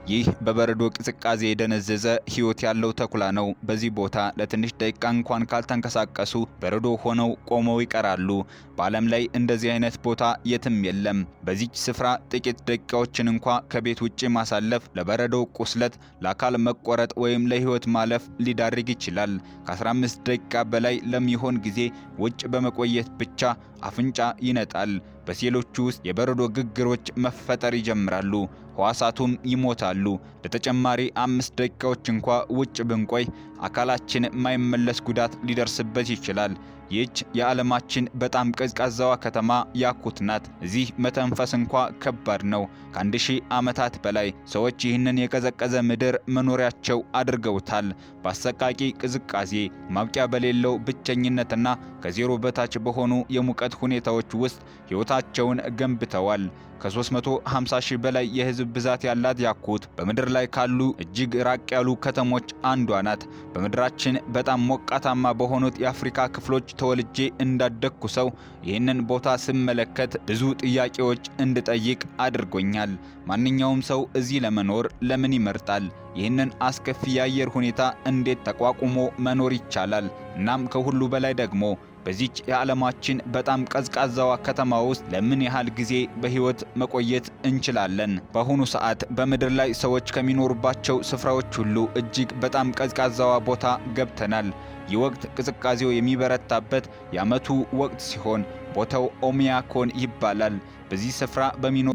ይህ በበረዶ ቅዝቃዜ የደነዘዘ ህይወት ያለው ተኩላ ነው። በዚህ ቦታ ለትንሽ ደቂቃ እንኳን ካልተንቀሳቀሱ በረዶ ሆነው ቆመው ይቀራሉ። በዓለም ላይ እንደዚህ አይነት ቦታ የትም የለም። በዚች ስፍራ ጥቂት ደቂቃዎችን እንኳን ከቤት ውጪ ማሳለፍ ለበረዶ ቁስለት፣ ለአካል መቆረጥ ወይም ለህይወት ማለፍ ሊዳርግ ይችላል። ከ15 ደቂቃ በላይ ለሚሆን ጊዜ ውጭ በመቆየት ብቻ አፍንጫ ይነጣል። በሴሎቹ ውስጥ የበረዶ ግግሮች መፈጠር ይጀምራሉ። ህዋሳቱም ይሞታሉ። ለተጨማሪ 5 ደቂቃዎች እንኳን ውጭ ብንቆይ አካላችን የማይመለስ ጉዳት ሊደርስበት ይችላል። ይህች የዓለማችን በጣም ቀዝቃዛዋ ከተማ ያኩት ናት። እዚህ መተንፈስ እንኳን ከባድ ነው። ከ1000 ዓመታት በላይ ሰዎች ይህንን የቀዘቀዘ ምድር መኖሪያቸው አድርገውታል። በአሰቃቂ ቅዝቃዜ፣ ማብቂያ በሌለው ብቸኝነትና ከዜሮ በታች በሆኑ የሙቀት ሁኔታዎች ውስጥ ህይወታቸውን ገንብተዋል። ከ350 ሺህ በላይ የህዝብ ብዛት ያላት ያኩት በምድር ላይ ካሉ እጅግ ራቅ ያሉ ከተሞች አንዷ ናት። በምድራችን በጣም ሞቃታማ በሆኑት የአፍሪካ ክፍሎች ተወልጄ እንዳደግኩ ሰው ይህንን ቦታ ስመለከት ብዙ ጥያቄዎች እንድጠይቅ አድርጎኛል። ማንኛውም ሰው እዚህ ለመኖር ለምን ይመርጣል? ይህንን አስከፊ የአየር ሁኔታ እንዴት ተቋቁሞ መኖር ይቻላል? እናም ከሁሉ በላይ ደግሞ በዚች የዓለማችን በጣም ቀዝቃዛዋ ከተማ ውስጥ ለምን ያህል ጊዜ በህይወት መቆየት እንችላለን? በአሁኑ ሰዓት በምድር ላይ ሰዎች ከሚኖሩባቸው ስፍራዎች ሁሉ እጅግ በጣም ቀዝቃዛዋ ቦታ ገብተናል። ይህ ወቅት ቅዝቃዜው የሚበረታበት የዓመቱ ወቅት ሲሆን ቦታው ኦሚያኮን ይባላል። በዚህ ስፍራ በሚኖሩ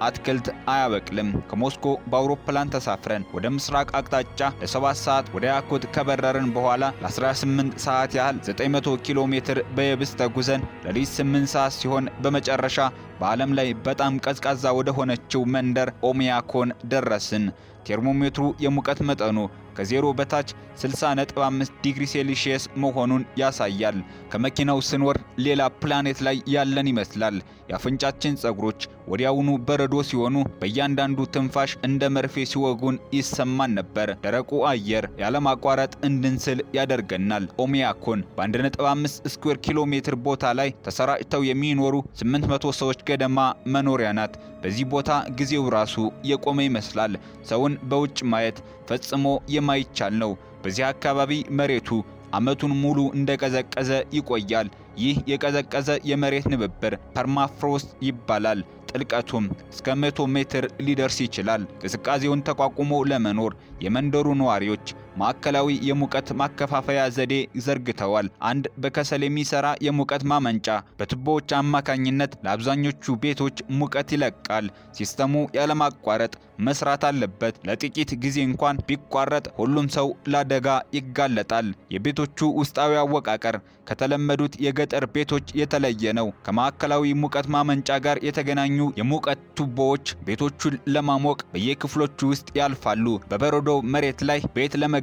አትክልት አያበቅልም። ከሞስኮ በአውሮፕላን ተሳፍረን ወደ ምስራቅ አቅጣጫ ለ7 ሰዓት ወደ ያኩት ከበረርን በኋላ ለ18 ሰዓት ያህል 900 ኪሎ ሜትር በየብስ ተጉዘን ለሊት 8 ሰዓት ሲሆን በመጨረሻ በዓለም ላይ በጣም ቀዝቃዛ ወደ ሆነችው መንደር ኦሚያኮን ደረስን። ቴርሞሜትሩ የሙቀት መጠኑ ከዜሮ በታች 60.5 ዲግሪ ሴልሺየስ መሆኑን ያሳያል። ከመኪናው ስንወርድ ሌላ ፕላኔት ላይ ያለን ይመስላል። የአፍንጫችን ጸጉሮች ወዲያውኑ በረዶ ሲሆኑ በእያንዳንዱ ትንፋሽ እንደ መርፌ ሲወጉን ይሰማን ነበር። ደረቁ አየር ያለማቋረጥ እንድንስል ያደርገናል። ኦሚያኮን በ1.5 ስኩዌር ኪሎ ሜትር ቦታ ላይ ተሰራጭተው የሚኖሩ 800 ሰዎች ገደማ መኖሪያ ናት። በዚህ ቦታ ጊዜው ራሱ የቆመ ይመስላል። ሰውን በውጭ ማየት ፈጽሞ የማይቻል ነው። በዚህ አካባቢ መሬቱ ዓመቱን ሙሉ እንደቀዘቀዘ ይቆያል። ይህ የቀዘቀዘ የመሬት ንብብር ፐርማፍሮስት ይባላል። ጥልቀቱም እስከ 100 ሜትር ሊደርስ ይችላል። ቅዝቃዜውን ተቋቁሞ ለመኖር የመንደሩ ነዋሪዎች ማዕከላዊ የሙቀት ማከፋፈያ ዘዴ ዘርግተዋል። አንድ በከሰል የሚሰራ የሙቀት ማመንጫ በቱቦዎች አማካኝነት ለአብዛኞቹ ቤቶች ሙቀት ይለቃል። ሲስተሙ ያለማቋረጥ መስራት አለበት። ለጥቂት ጊዜ እንኳን ቢቋረጥ ሁሉም ሰው ለአደጋ ይጋለጣል። የቤቶቹ ውስጣዊ አወቃቀር ከተለመዱት የገጠር ቤቶች የተለየ ነው። ከማዕከላዊ ሙቀት ማመንጫ ጋር የተገናኙ የሙቀት ቱቦዎች ቤቶቹን ለማሞቅ በየክፍሎቹ ውስጥ ያልፋሉ። በበረዶ መሬት ላይ ቤት ለመገንባት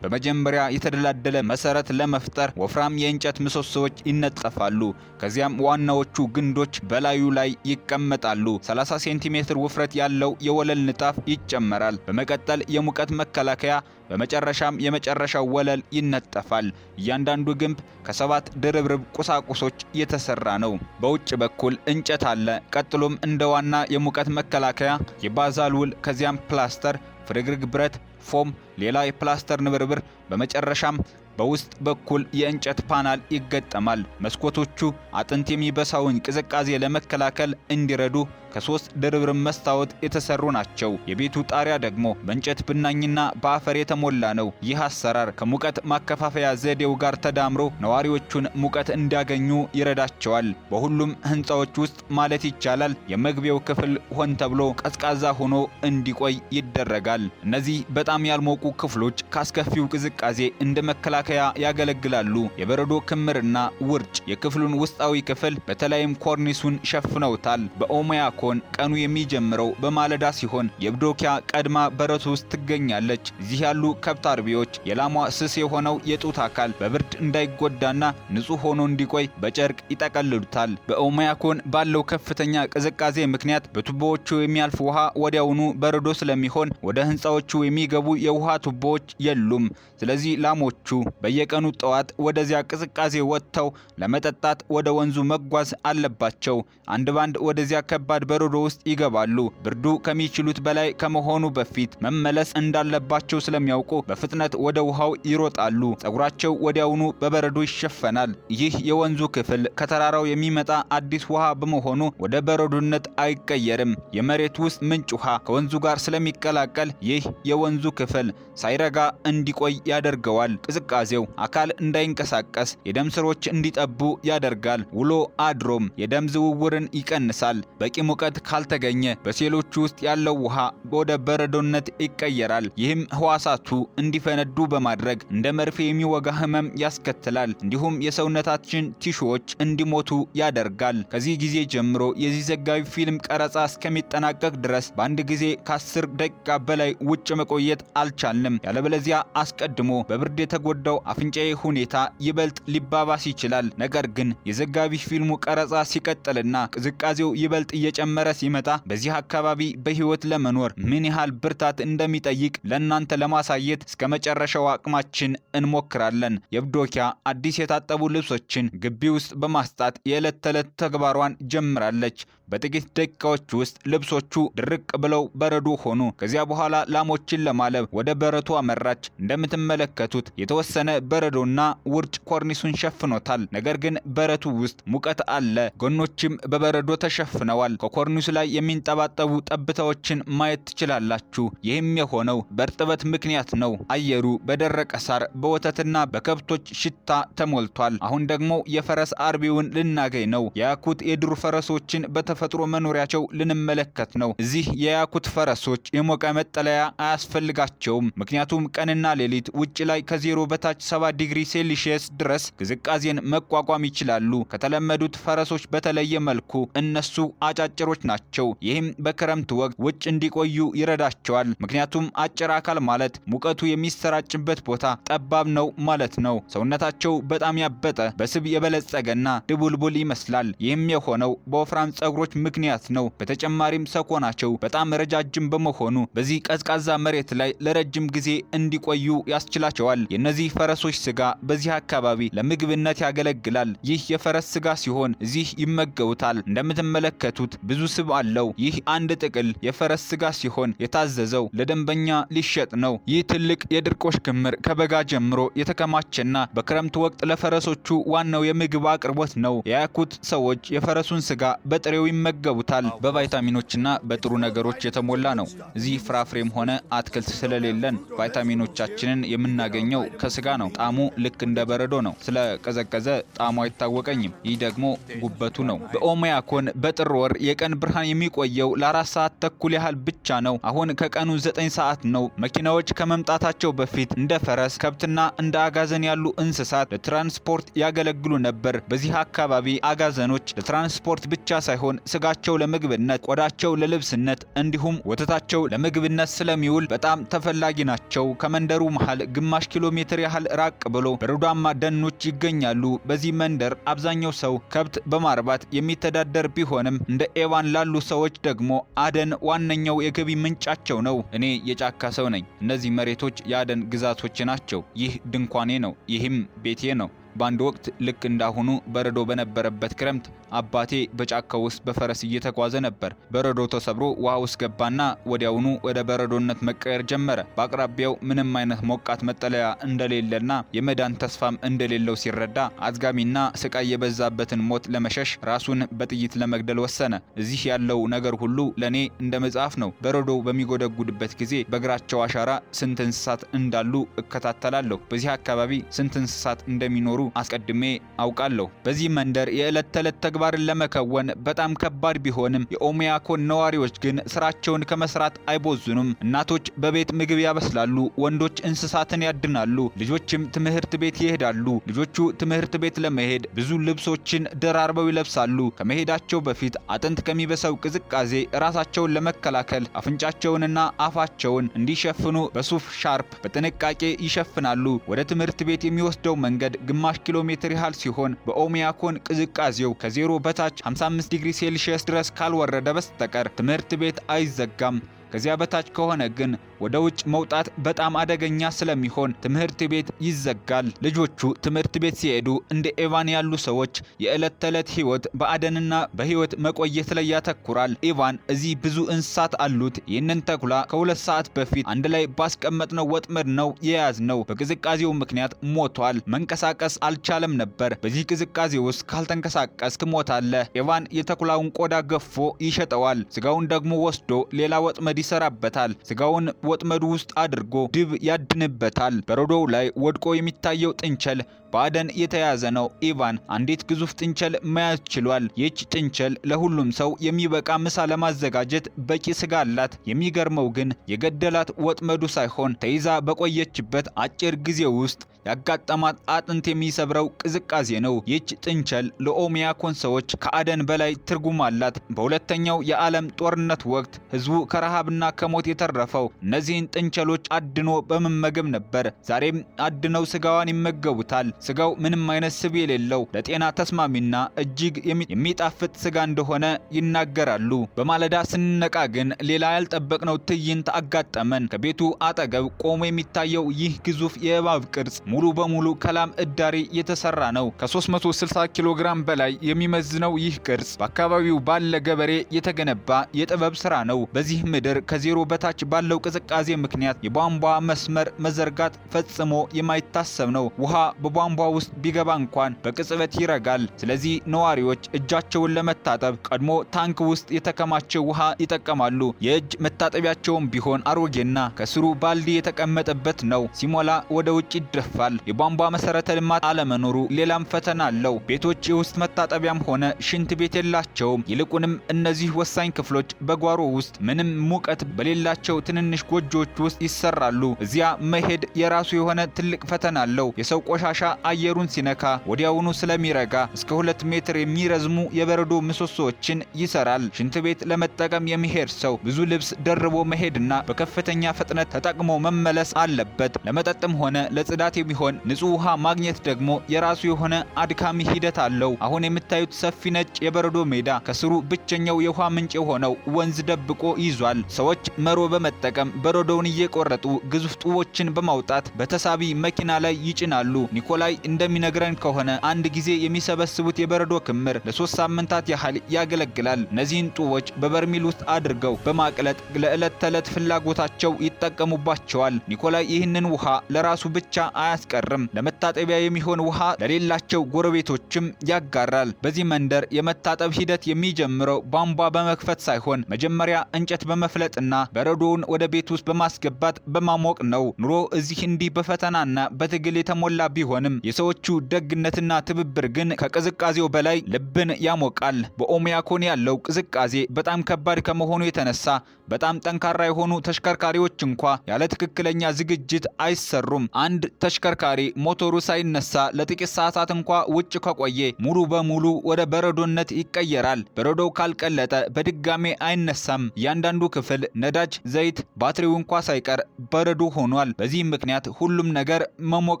በመጀመሪያ የተደላደለ መሰረት ለመፍጠር ወፍራም የእንጨት ምሰሶዎች ይነጠፋሉ። ከዚያም ዋናዎቹ ግንዶች በላዩ ላይ ይቀመጣሉ። 30 ሴንቲሜትር ውፍረት ያለው የወለል ንጣፍ ይጨመራል። በመቀጠል የሙቀት መከላከያ፣ በመጨረሻም የመጨረሻው ወለል ይነጠፋል። እያንዳንዱ ግንብ ከ7 ድርብርብ ቁሳቁሶች የተሰራ ነው። በውጭ በኩል እንጨት አለ። ቀጥሎም እንደ ዋና የሙቀት መከላከያ የባዛል ውል፣ ከዚያም ፕላስተር፣ ፍርግርግ ብረት፣ ፎም፣ ሌላ የፕላስተር ንብርብር፣ በመጨረሻም በውስጥ በኩል የእንጨት ፓናል ይገጠማል። መስኮቶቹ አጥንት የሚበሳውን ቅዝቃዜ ለመከላከል እንዲረዱ ከ3 ድርብርብ መስታወት የተሰሩ ናቸው። የቤቱ ጣሪያ ደግሞ በእንጨት ብናኝና በአፈር የተሞላ ነው። ይህ አሰራር ከሙቀት ማከፋፈያ ዘዴው ጋር ተዳምሮ ነዋሪዎቹን ሙቀት እንዲያገኙ ይረዳቸዋል። በሁሉም ህንፃዎች ውስጥ ማለት ይቻላል የመግቢያው ክፍል ሆን ተብሎ ቀዝቃዛ ሆኖ እንዲቆይ ይደረጋል። እነዚህ በጣም ያልሞቁ ክፍሎች ካስከፊው ቅዝቃዜ እንደ መከላከያ ያገለግላሉ። የበረዶ ክምርና ውርጭ የክፍሉን ውስጣዊ ክፍል በተለይም ኮርኒሱን ሸፍነውታል። በኦሞያኮን ቀኑ የሚጀምረው በማለዳ ሲሆን የብዶኪያ ቀድማ በረቱ ውስጥ ትገኛለች። እዚህ ያሉ ከብት አርቢዎች የላሟ ስስ የሆነው የጡት አካል በብርድ እንዳይጎዳና ንጹህ ሆኖ እንዲቆይ በጨርቅ ይጠቀልሉታል። በኦሞያኮን ባለው ከፍተኛ ቅዝቃዜ ምክንያት በቱቦዎቹ የሚያልፍ ውሃ ወዲያውኑ በረዶ ስለሚሆን ወደ ህንፃዎቹ የሚገቡ የውሃ ቱቦዎች የሉም። ስለዚህ ላሞቹ በየቀኑ ጠዋት ወደዚያ ቅዝቃዜ ወጥተው ለመጠጣት ወደ ወንዙ መጓዝ አለባቸው። አንድ ባንድ ወደዚያ ከባድ በረዶ ውስጥ ይገባሉ። ብርዱ ከሚችሉት በላይ ከመሆኑ በፊት መመለስ እንዳለባቸው ስለሚያውቁ በፍጥነት ወደ ውሃው ይሮጣሉ። ጸጉራቸው ወዲያውኑ በበረዶ ይሸፈናል። ይህ የወንዙ ክፍል ከተራራው የሚመጣ አዲስ ውሃ በመሆኑ ወደ በረዶነት አይቀየርም። የመሬት ውስጥ ምንጭ ውሃ ከወንዙ ጋር ስለሚቀላቀል ይህ የወንዙ ክፍል ሳይረጋ እንዲቆይ ያደርገዋል። ቅዝቃዜው አካል እንዳይንቀሳቀስ፣ የደም ስሮች እንዲጠቡ ያደርጋል። ውሎ አድሮም የደም ዝውውርን ይቀንሳል። በቂ ሙቀት ካልተገኘ በሴሎቹ ውስጥ ያለው ውሃ ወደ በረዶነት ይቀየራል። ይህም ህዋሳቱ እንዲፈነዱ በማድረግ እንደ መርፌ የሚወጋ ህመም ያስከትላል። እንዲሁም የሰውነታችን ቲሹዎች እንዲሞቱ ያደርጋል። ከዚህ ጊዜ ጀምሮ የዚህ ዘጋቢ ፊልም ቀረጻ እስከሚጠናቀቅ ድረስ በአንድ ጊዜ ከ10 ደቂቃ በላይ ውጭ መቆየት አልቻልንም። ያለበለዚያ አስቀድሞ በብርድ የተጎዳው አፍንጫዬ ሁኔታ ይበልጥ ሊባባስ ይችላል። ነገር ግን የዘጋቢ ፊልሙ ቀረጻ ሲቀጥልና ቅዝቃዜው ይበልጥ እየጨመረ ሲመጣ በዚህ አካባቢ በህይወት ለመኖር ምን ያህል ብርታት እንደሚጠይቅ ለእናንተ ለማሳየት እስከ መጨረሻው አቅማችን እንሞክራለን። የብዶኪያ አዲስ የታጠቡ ልብሶችን ግቢ ውስጥ በማስጣት የዕለት ተዕለት ተግባሯን ጀምራለች። በጥቂት ደቂቃዎች ውስጥ ልብሶቹ ድርቅ ብለው በረዶ ሆኑ። ከዚያ በኋላ ላሞችን ለማለብ ወደ በረቱ አመራች። እንደምትመለከቱት የተወሰነ በረዶና ውርጭ ኮርኒሱን ሸፍኖታል። ነገር ግን በረቱ ውስጥ ሙቀት አለ። ጎኖችም በበረዶ ተሸፍነዋል። ከኮርኒሱ ላይ የሚንጠባጠቡ ጠብታዎችን ማየት ትችላላችሁ። ይህም የሆነው በእርጥበት ምክንያት ነው። አየሩ በደረቀ ሳር፣ በወተትና በከብቶች ሽታ ተሞልቷል። አሁን ደግሞ የፈረስ አርቢውን ልናገኝ ነው። የያኩት የዱር ፈረሶችን በተፈጥሮ መኖሪያቸው ልንመለከት ነው። እዚህ የያኩት ፈረሶች የሞቀ መጠለያ አያስፈልጋቸውም። ምክንያቱም ቀንና ሌሊት ውጭ ላይ ከዜሮ በታች 70 ዲግሪ ሴልሺየስ ድረስ ቅዝቃዜን መቋቋም ይችላሉ። ከተለመዱት ፈረሶች በተለየ መልኩ እነሱ አጫጭሮች ናቸው። ይህም በክረምት ወቅት ውጭ እንዲቆዩ ይረዳቸዋል። ምክንያቱም አጭር አካል ማለት ሙቀቱ የሚሰራጭበት ቦታ ጠባብ ነው ማለት ነው። ሰውነታቸው በጣም ያበጠ በስብ የበለጸገና ድቡልቡል ይመስላል። ይህም የሆነው በወፍራም ጸጉሮች ምክንያት ነው። በተጨማሪም ሰኮናቸው በጣም ረጃጅም በመሆኑ በዚህ ቀዝቃዛ መሬት ላይ ለረጅም ጊዜ እንዲቆዩ ያስችላቸዋል። የእነዚህ ፈረሶች ስጋ በዚህ አካባቢ ለምግብነት ያገለግላል። ይህ የፈረስ ስጋ ሲሆን እዚህ ይመገቡታል። እንደምትመለከቱት ብዙ ስብ አለው። ይህ አንድ ጥቅል የፈረስ ስጋ ሲሆን የታዘዘው ለደንበኛ ሊሸጥ ነው። ይህ ትልቅ የድርቆሽ ክምር ከበጋ ጀምሮ የተከማቸና በክረምት ወቅት ለፈረሶቹ ዋናው የምግብ አቅርቦት ነው። የያኩት ሰዎች የፈረሱን ስጋ በጥሬው ይመገቡታል። በቫይታሚኖችና በጥሩ ነገሮች የተሞላ ነው። እዚህ ፍራፍሬም ሆነ አትክልት ስለሌለን ቫይታሚኖቻችንን የምናገኘው ከስጋ ነው። ጣዕሙ ልክ እንደ በረዶ ነው። ስለቀዘቀዘ ጣዕሙ አይታወቀኝም። ይህ ደግሞ ጉበቱ ነው። በኦሞያኮን በጥር ወር የቀን ብርሃን የሚቆየው ለ4 ሰዓት ተኩል ያህል ብቻ ነው። አሁን ከቀኑ 9 ሰዓት ነው። መኪናዎች ከመምጣታቸው በፊት እንደ ፈረስ፣ ከብትና እንደ አጋዘን ያሉ እንስሳት ለትራንስፖርት ያገለግሉ ነበር። በዚህ አካባቢ አጋዘኖች ለትራንስፖርት ብቻ ሳይሆን ስጋቸው ለምግብነት፣ ቆዳቸው ለልብስነት እንዲሁም ወተታቸው ለምግብነት ስለሚውል በጣም ተፈላጊ ናቸው። ከመንደሩ መሃል ግማሽ ኪሎ ሜትር ያህል ራቅ ብሎ በረዷማ ደኖች ይገኛሉ። በዚህ መንደር አብዛኛው ሰው ከብት በማርባት የሚተዳደር ቢሆንም እንደ ኤቫን ላሉ ሰዎች ደግሞ አደን ዋነኛው የገቢ ምንጫቸው ነው። እኔ የጫካ ሰው ነኝ። እነዚህ መሬቶች የአደን ግዛቶች ናቸው። ይህ ድንኳኔ ነው። ይህም ቤቴ ነው። በአንድ ወቅት ልክ እንዳሁኑ በረዶ በነበረበት ክረምት አባቴ በጫካው ውስጥ በፈረስ እየተጓዘ ነበር። በረዶ ተሰብሮ ውሃ ውስጥ ገባና ወዲያውኑ ወደ በረዶነት መቀየር ጀመረ። በአቅራቢያው ምንም አይነት ሞቃት መጠለያ እንደሌለና የመዳን ተስፋም እንደሌለው ሲረዳ አዝጋሚና ስቃይ የበዛበትን ሞት ለመሸሽ ራሱን በጥይት ለመግደል ወሰነ። እዚህ ያለው ነገር ሁሉ ለኔ እንደ መጽሐፍ ነው። በረዶ በሚጎደጉድበት ጊዜ በእግራቸው አሻራ ስንት እንስሳት እንዳሉ እከታተላለሁ። በዚህ አካባቢ ስንት እንስሳት እንደሚኖሩ አስቀድሜ አውቃለሁ። በዚህ መንደር የዕለት ተዕለት ተግባርን ለመከወን በጣም ከባድ ቢሆንም የኦሚያኮን ነዋሪዎች ግን ስራቸውን ከመስራት አይቦዙንም። እናቶች በቤት ምግብ ያበስላሉ፣ ወንዶች እንስሳትን ያድናሉ፣ ልጆችም ትምህርት ቤት ይሄዳሉ። ልጆቹ ትምህርት ቤት ለመሄድ ብዙ ልብሶችን ደራርበው ይለብሳሉ። ከመሄዳቸው በፊት አጥንት ከሚበሳው ቅዝቃዜ ራሳቸውን ለመከላከል አፍንጫቸውንና አፋቸውን እንዲሸፍኑ በሱፍ ሻርፕ በጥንቃቄ ይሸፍናሉ። ወደ ትምህርት ቤት የሚወስደው መንገድ ግማሽ ኪሎ ሜትር ያህል ሲሆን በኦሚያኮን ቅዝቃዜው ከዜሮ በታች 55 ዲግሪ ሴልሺየስ ድረስ ካልወረደ በስተቀር ትምህርት ቤት አይዘጋም። ከዚያ በታች ከሆነ ግን ወደ ውጭ መውጣት በጣም አደገኛ ስለሚሆን ትምህርት ቤት ይዘጋል። ልጆቹ ትምህርት ቤት ሲሄዱ እንደ ኢቫን ያሉ ሰዎች የዕለት ተዕለት ህይወት በአደንና በህይወት መቆየት ላይ ያተኩራል። ኢቫን እዚህ ብዙ እንስሳት አሉት። ይህንን ተኩላ ከ2 ሰዓት በፊት አንድ ላይ ባስቀመጥነው ወጥመድ ነው የያዝነው። በቅዝቃዜው ምክንያት ሞቷል። መንቀሳቀስ አልቻለም ነበር። በዚህ ቅዝቃዜ ውስጥ ካልተንቀሳቀስ ትሞታለህ። ኢቫን የተኩላውን ቆዳ ገፎ ይሸጠዋል። ስጋውን ደግሞ ወስዶ ሌላ ወጥመድ ይሰራበታል። ስጋውን ወጥመዱ ውስጥ አድርጎ ድብ ያድንበታል። በረዶው ላይ ወድቆ የሚታየው ጥንቸል በአደን የተያዘ ነው። ኢቫን አንዲት ግዙፍ ጥንቸል መያዝ ችሏል። ይህች ጥንቸል ለሁሉም ሰው የሚበቃ ምሳ ለማዘጋጀት በቂ ስጋ አላት። የሚገርመው ግን የገደላት ወጥመዱ ሳይሆን ተይዛ በቆየችበት አጭር ጊዜ ውስጥ ያጋጠማት አጥንት የሚሰብረው ቅዝቃዜ ነው። ይህች ጥንቸል ለኦሚያኮን ሰዎች ከአደን በላይ ትርጉም አላት። በሁለተኛው የዓለም ጦርነት ወቅት ህዝቡ ከረሃብና ከሞት የተረፈው እነዚህን ጥንቸሎች አድኖ በመመገብ ነበር። ዛሬም አድነው ስጋዋን ይመገቡታል። ስጋው ምንም አይነት ስብ የሌለው ለጤና ተስማሚና እጅግ የሚጣፍጥ ስጋ እንደሆነ ይናገራሉ። በማለዳ ስንነቃ ግን ሌላ ያልጠበቅነው ትዕይንት አጋጠመን። ከቤቱ አጠገብ ቆሞ የሚታየው ይህ ግዙፍ የእባብ ቅርጽ ሙሉ በሙሉ ከላም እዳሪ የተሰራ ነው። ከ360 ኪሎ ግራም በላይ የሚመዝነው ይህ ቅርጽ በአካባቢው ባለ ገበሬ የተገነባ የጥበብ ስራ ነው። በዚህ ምድር ከዜሮ በታች ባለው ቅዝቃዜ ምክንያት የቧንቧ መስመር መዘርጋት ፈጽሞ የማይታሰብ ነው። ውሃ በቧንቧ ውስጥ ቢገባ እንኳን በቅጽበት ይረጋል። ስለዚህ ነዋሪዎች እጃቸውን ለመታጠብ ቀድሞ ታንክ ውስጥ የተከማቸ ውሃ ይጠቀማሉ። የእጅ መታጠቢያቸውም ቢሆን አሮጌና ከስሩ ባልዲ የተቀመጠበት ነው። ሲሞላ ወደ ውጭ ይደፋል። የቧንቧ መሰረተ ልማት አለመኖሩ ሌላም ፈተና አለው። ቤቶች የውስጥ መታጠቢያም ሆነ ሽንት ቤት የላቸውም። ይልቁንም እነዚህ ወሳኝ ክፍሎች በጓሮ ውስጥ ምንም ሙቀት በሌላቸው ትንንሽ ጎጆዎች ውስጥ ይሰራሉ። እዚያ መሄድ የራሱ የሆነ ትልቅ ፈተና አለው። የሰው ቆሻሻ አየሩን ሲነካ ወዲያውኑ ስለሚረጋ እስከ 2 ሜትር የሚረዝሙ የበረዶ ምሰሶዎችን ይሰራል። ሽንት ቤት ለመጠቀም የሚሄድ ሰው ብዙ ልብስ ደርቦ መሄድና በከፍተኛ ፍጥነት ተጠቅሞ መመለስ አለበት። ለመጠጥም ሆነ ለጽዳት የሚሆን ንጹህ ውሃ ማግኘት ደግሞ የራሱ የሆነ አድካሚ ሂደት አለው። አሁን የምታዩት ሰፊ ነጭ የበረዶ ሜዳ ከስሩ ብቸኛው የውሃ ምንጭ የሆነው ወንዝ ደብቆ ይዟል። ሰዎች መሮ በመጠቀም በረዶውን እየቆረጡ ግዙፍ ጡቦችን በማውጣት በተሳቢ መኪና ላይ ይጭናሉ። ኒኮላይ እንደሚነግረን ከሆነ አንድ ጊዜ የሚሰበስቡት የበረዶ ክምር ለ3 ሳምንታት ያህል ያገለግላል። እነዚህን ጡቦች በበርሚል ውስጥ አድርገው በማቅለጥ ለዕለት ተዕለት ፍላጎታቸው ይጠቀሙባቸዋል። ኒኮላይ ይህንን ውሃ ለራሱ ብቻ አያስቀርም። ለመታጠቢያ የሚሆን ውሃ ለሌላቸው ጎረቤቶችም ያጋራል። በዚህ መንደር የመታጠብ ሂደት የሚጀምረው ቧንቧ በመክፈት ሳይሆን መጀመሪያ እንጨት በመፍለጥና በረዶውን ወደ ቤት ውስጥ በማስገባት በማሞቅ ነው። ኑሮ እዚህ እንዲህ በፈተናና በትግል የተሞላ ቢሆንም የሰዎቹ ደግነትና ትብብር ግን ከቅዝቃዜው በላይ ልብን ያሞቃል። በኦሚያኮን ያለው ቅዝቃዜ በጣም ከባድ ከመሆኑ የተነሳ በጣም ጠንካራ የሆኑ ተሽከርካሪዎች እንኳ ያለ ትክክለኛ ዝግጅት አይሰሩም። አንድ ተሽከርካሪ ሞተሩ ሳይነሳ ለጥቂት ሰዓታት እንኳ ውጭ ከቆየ ሙሉ በሙሉ ወደ በረዶነት ይቀየራል። በረዶው ካልቀለጠ በድጋሜ አይነሳም። እያንዳንዱ ክፍል ነዳጅ፣ ዘይት፣ ባትሪው እንኳ ሳይቀር በረዶ ሆኗል። በዚህ ምክንያት ሁሉም ነገር መሞቅ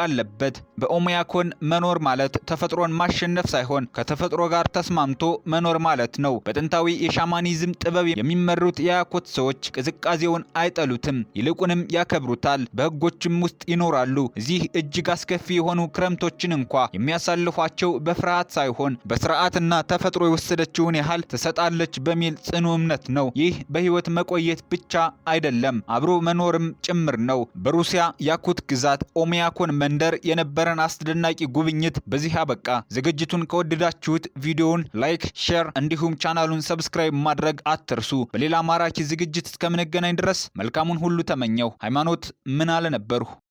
አለበት። በኦሚያኮን መኖር ማለት ተፈጥሮን ማሸነፍ ሳይሆን ከተፈጥሮ ጋር ተስማምቶ መኖር ማለት ነው። በጥንታዊ የሻማኒዝም ጥበብ የሚመሩት የአያኮት ሰዎች ቅዝቃዜውን አይጠሉትም፣ ይልቁንም ያከብሩታል። በህጎችም ውስጥ ይኖራሉ። እዚህ እጅግ አስከፊ የሆኑ ክረምቶችን እንኳ የሚያሳልፏቸው በፍርሃት ሳይሆን በስርዓትና ተፈጥሮ የወሰደችውን ያህል ትሰጣለች በሚል ጽኑ እምነት ነው። ይህ በህይወት መቆየት ብቻ አይደለም፣ አብሮ መኖርም ጭምር ነው። በሩሲያ ያኩት ግዛት ኦሚያኮን መንደር የነበረን አስደናቂ ጉብኝት በዚህ አበቃ። ዝግጅቱን ከወደዳችሁት ቪዲዮውን ላይክ፣ ሼር እንዲሁም ቻናሉን ሰብስክራይብ ማድረግ አትርሱ። በሌላ ማራኪ ዝግጅት እስከምንገናኝ ድረስ መልካሙን ሁሉ ተመኘው። ሃይማኖት ምን አለ ነበርሁ።